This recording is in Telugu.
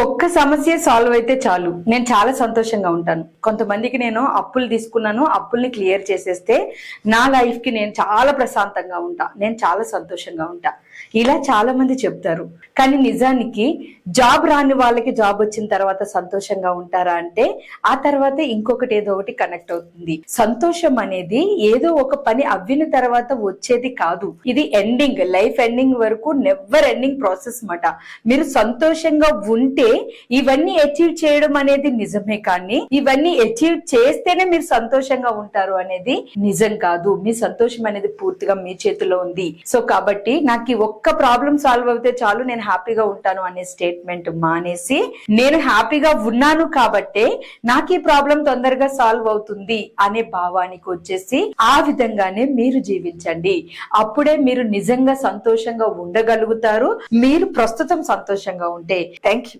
ఒక్క సమస్య సాల్వ్ అయితే చాలు, నేను చాలా సంతోషంగా ఉంటాను. కొంతమందికి నేను అప్పులు తీసుకున్నాను, అప్పుల్ని క్లియర్ చేసేస్తే నా లైఫ్ కి నేను చాలా ప్రశాంతంగా ఉంటా, నేను చాలా సంతోషంగా ఉంటా, ఇలా చాలా మంది చెప్తారు. కానీ నిజానికి జాబ్ రాని వాళ్ళకి జాబ్ వచ్చిన తర్వాత సంతోషంగా ఉంటారా అంటే ఆ తర్వాత ఇంకొకటి ఏదో ఒకటి కనెక్ట్ అవుతుంది. సంతోషం అనేది ఏదో ఒక పని అవ్విన తర్వాత వచ్చేది కాదు, ఇది ఎండింగ్, లైఫ్ ఎండింగ్ వరకు నెవర్ ఎండింగ్ ప్రాసెస్ మాట. మీరు సంతోషంగా ఉంటే ఇవన్నీ అచీవ్ చేయడం అనేది నిజమే, కానీ ఇవన్నీ అచీవ్ చేస్తేనే మీరు సంతోషంగా ఉంటారు అనేది నిజం కాదు. మీ సంతోషం అనేది పూర్తిగా మీ చేతిలో ఉంది. సో కాబట్టి నాకు ఒక్క ప్రాబ్లం సాల్వ్ అవుతే చాలు, నేను హ్యాపీగా ఉంటాను అనే స్టేట్మెంట్ మానేసి నేను హ్యాపీగా ఉన్నాను కాబట్టే నాకు ఈ ప్రాబ్లం తొందరగా సాల్వ్ అవుతుంది అనే భావానికి వచ్చేసి ఆ విధంగానే మీరు జీవించండి. అప్పుడే మీరు నిజంగా సంతోషంగా ఉండగలుగుతారు, మీరు ప్రస్తుతం సంతోషంగా ఉంటే. Thank you.